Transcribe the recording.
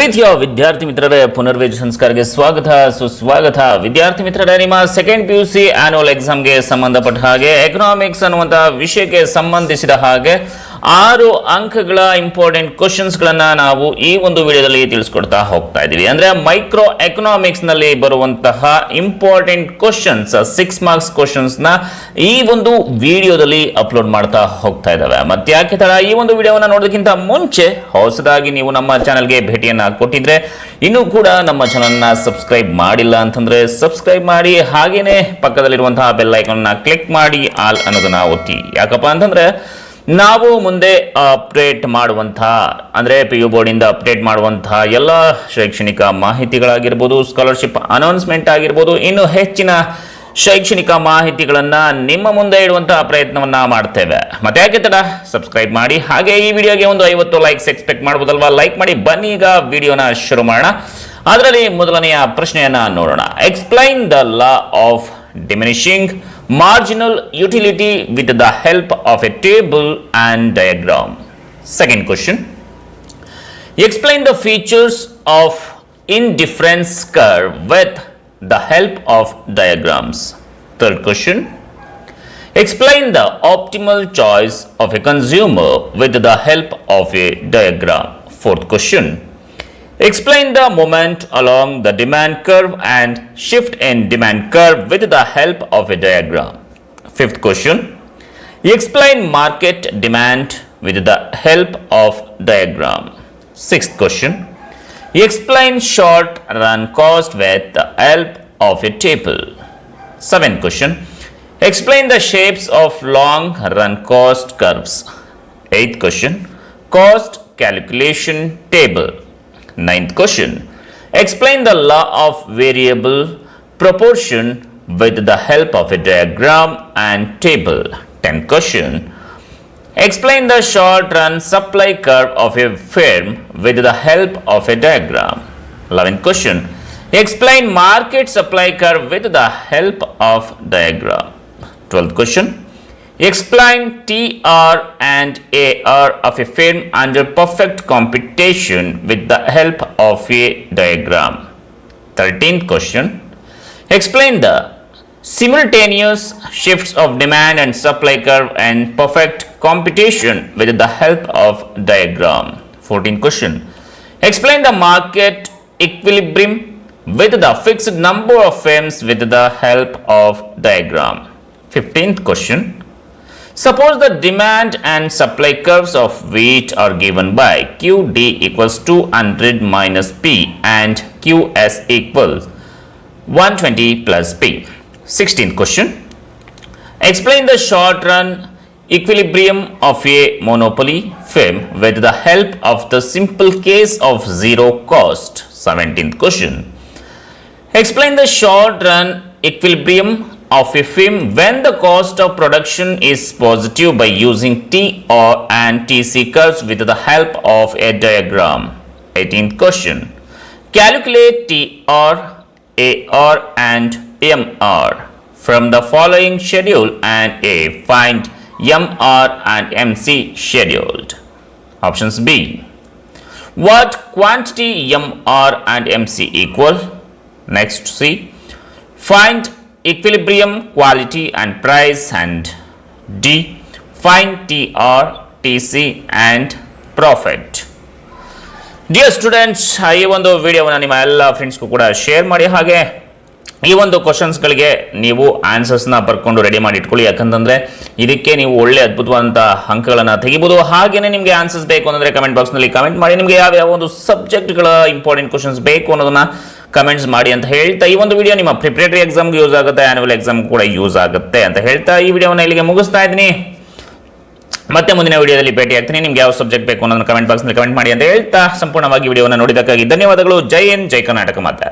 ಪ್ರೀತಿಯ ವಿದ್ಯಾರ್ಥಿ ಮಿತ್ರರೇ, ಪುನರ್ವೇಜ ಸಂಸ್ಕಾರಕ್ಕೆ ಸ್ವಾಗತ ಸುಸ್ವಾಗತ. ವಿದ್ಯಾರ್ಥಿ ಮಿತ್ರರೇ, ನಿಮ್ಮ ಸೆಕೆಂಡ್ PUC ಆನ್ಯುವಲ್ ಎಕ್ಸಾಮ್ಗೆ ಸಂಬಂಧಪಟ್ಟ ಹಾಗೆ ಎಕನಾಮಿಕ್ಸ್ ಅನ್ನುವಂತಹ ವಿಷಯಕ್ಕೆ ಸಂಬಂಧಿಸಿದ ಹಾಗೆ 6 ಅಂಕಗಳ ಇಂಪಾರ್ಟೆಂಟ್ ಕ್ವಶನ್ಸ್ಗಳನ್ನ ನಾವು ಈ ಒಂದು ವಿಡಿಯೋದಲ್ಲಿ ತಿಳಿಸ್ಕೊಡ್ತಾ ಹೋಗ್ತಾ ಇದ್ದೀವಿ. ಅಂದ್ರೆ ಮೈಕ್ರೋ ಎಕನಾಮಿಕ್ಸ್ ನಲ್ಲಿ ಬರುವಂತಹ ಇಂಪಾರ್ಟೆಂಟ್ ಕ್ವಶನ್ಸ್ 6 ಮಾರ್ಕ್ಸ್ ಕ್ವಶನ್ಸ್ ನ ಈ ಒಂದು ವಿಡಿಯೋದಲ್ಲಿ ಅಪ್ಲೋಡ್ ಮಾಡ್ತಾ ಹೋಗ್ತಾ ಇದ್ದಾವೆ. ಮತ್ತೆ ಯಾಕೆ ತರ ಈ ಒಂದು ವಿಡಿಯೋವನ್ನ ನೋಡೋದಕ್ಕಿಂತ ಮುಂಚೆ ಹೊಸದಾಗಿ ನೀವು ನಮ್ಮ ಚಾನೆಲ್ಗೆ ಭೇಟಿಯನ್ನ ಕೊಟ್ಟಿದ್ರೆ ಇನ್ನೂ ಕೂಡ ನಮ್ಮ ಚಾನೆಲ್ ನ ಸಬ್ಸ್ಕ್ರೈಬ್ ಮಾಡಿಲ್ಲ ಅಂತಂದ್ರೆ ಸಬ್ಸ್ಕ್ರೈಬ್ ಮಾಡಿ, ಹಾಗೇನೆ ಪಕ್ಕದಲ್ಲಿರುವಂತಹ ಬೆಲ್ ಐಕಾನ್ ನ ಕ್ಲಿಕ್ ಮಾಡಿ ಆಲ್ ಅನ್ನೋದನ್ನ ಒತ್ತಿ. ಯಾಕಪ್ಪ ಅಂತಂದ್ರೆ ನಾವು ಮುಂದೆ ಅಪ್ಡೇಟ್ ಮಾಡುವಂತಹ ಅಂದ್ರೆ PU ಬೋರ್ಡ್ ಇಂದ ಅಪ್ಡೇಟ್ ಮಾಡುವಂತಹ ಎಲ್ಲ ಶೈಕ್ಷಣಿಕ ಮಾಹಿತಿಗಳಾಗಿರ್ಬೋದು, ಸ್ಕಾಲರ್ಶಿಪ್ ಅನೌನ್ಸ್ಮೆಂಟ್ ಆಗಿರ್ಬೋದು, ಇನ್ನು ಹೆಚ್ಚಿನ ಶೈಕ್ಷಣಿಕ ಮಾಹಿತಿಗಳನ್ನ ನಿಮ್ಮ ಮುಂದೆ ಇಡುವಂತಹ ಪ್ರಯತ್ನವನ್ನ ಮಾಡ್ತೇವೆ. ಮತ್ತೆ ಯಾಕೆ ತಡ ಸಬ್ಸ್ಕ್ರೈಬ್ ಮಾಡಿ. ಹಾಗೆ ಈ ವಿಡಿಯೋಗೆ ಒಂದು 50 ಲೈಕ್ಸ್ ಎಕ್ಸ್ಪೆಕ್ಟ್ ಮಾಡಬಹುದಲ್ವಾ? ಲೈಕ್ ಮಾಡಿ. ಬನ್ನಿ ಈಗ ವಿಡಿಯೋನ ಶುರು ಮಾಡೋಣ. ಅದರಲ್ಲಿ ಮೊದಲನೆಯ ಪ್ರಶ್ನೆಯನ್ನ ನೋಡೋಣ. Explain the law of diminishing marginal utility with the help of a table and diagram. Second question. Explain the features of indifference curve with the help of diagrams. Third question. Explain the optimal choice of a consumer with the help of a diagram. Fourth question. Explain the moment along the demand curve and shift in demand curve with the help of a diagram. Fifth question. Explain market demand with the help of diagram. Sixth question. Explain short run cost with the help of a table. Seventh question. Explain the shapes of long run cost curves. Eighth question. Cost calculation table. Ninth question. Explain the law of variable proportion with the help of a diagram and table. 10th question. Explain the short run supply curve of a firm with the help of a diagram. 11th question. Explain market supply curve with the help of diagram. 12th question. Explain TR and AR of a firm under perfect computation with the help of a diagram. 13th question. Explain the simultaneous shifts of demand and supply curve and perfect computation with the help of diagram. 14th question. Explain the market equilibrium with the fixed number of firms with the help of diagram. 15th question. Suppose the demand and supply curves of wheat are given by QD equals 200 minus P and QS equals 120 plus P. 16th question. Explain the short run equilibrium of a monopoly firm with the help of the simple case of zero cost. 17th question. Explain the short run equilibrium of a firm when the cost of production is positive by using TR and TC curves with the help of a diagram. 18th question. Calculate TR, AR and MR from the following schedule and find MR and MC scheduled. Options B. What quantity MR and MC equal? Next C. Find equilibrium, quality and price, and D. Find TR, TC and profit. Dear students, ಈ ಒಂದು ವಿಡಿಯೋವನ್ನು ನಿಮ್ಮ ಎಲ್ಲ ಫ್ರೆಂಡ್ಸ್ಗೂ ಕೂಡ share ಮಾಡಿ. ಹಾಗೆ ಈ ಒಂದು ಕ್ವಶನ್ಸ್ಗಳಿಗೆ ನೀವು ಆನ್ಸರ್ಸ್ನ ಬರ್ಕೊಂಡು ರೆಡಿ ಮಾಡಿ ಇಟ್ಕೊಳ್ಳಿ. ಯಾಕಂತಂದ್ರೆ ಇದಕ್ಕೆ ನೀವು ಒಳ್ಳೆ ಅದ್ಭುತವಾದಂಥ ಅಂಕಗಳನ್ನು ತೆಗಿಬೋದು. ಹಾಗೇನೆ ನಿಮಗೆ ಆನ್ಸರ್ಸ್ ಬೇಕು ಅಂದರೆ ಕಮೆಂಟ್ ಬಾಕ್ಸ್ನಲ್ಲಿ ಕಮೆಂಟ್ ಮಾಡಿ. ನಿಮಗೆ ಯಾವ ಒಂದು ಸಬ್ಜೆಕ್ಟ್ಗಳ ಇಂಪಾರ್ಟೆಂಟ್ ಕ್ವಶನ್ಸ್ ಬೇಕು ಅನ್ನೋದನ್ನ ಕಮೆಂಟ್ಸ್ ಮಾಡಿ ಅಂತ ಹೇಳ್ತಾ ಈ ಒಂದು ವಿಡಿಯೋ ನಿಮ್ಮ ಪ್ರಿಪರೇಟರಿ ಎಕ್ಸಾಮ್ಗೆ ಯೂಸ್ ಆಗುತ್ತೆ, ಆನ್ಯುವಲ್ ಎಕ್ಸಾಮ್ ಕೂಡ ಯೂಸ್ ಆಗುತ್ತೆ ಅಂತ ಹೇಳ್ತಾ ಈ ವಿಡಿಯೋನ ಇಲ್ಲಿಗೆ ಮುಗಿಸ್ತಾ ಇದ್ದೀನಿ. ಮತ್ತೆ ಮುಂದಿನ ವಿಡಿಯೋದಲ್ಲಿ ಭೇಟಿ ಆಗ್ತೀನಿ. ನಿಮ್ಗೆ ಯಾವ ಸಬ್ಜೆಕ್ಟ್ ಬೇಕು ಅನ್ನೋದನ್ನ ಕಮೆಂಟ್ ಬಾಕ್ಸ್ನಲ್ಲಿ ಕಮೆಂಟ್ ಮಾಡಿ ಅಂತ ಹೇಳ್ತಾ ಸಂಪೂರ್ಣವಾಗಿ ವಿಡಿಯೋನ ನೋಡಿದ್ದಕ್ಕಾಗಿ ಧನ್ಯವಾದಗಳು. ಜೈ ಹಿಂದ್, ಜೈ ಕರ್ನಾಟಕ ಮಾತೆ.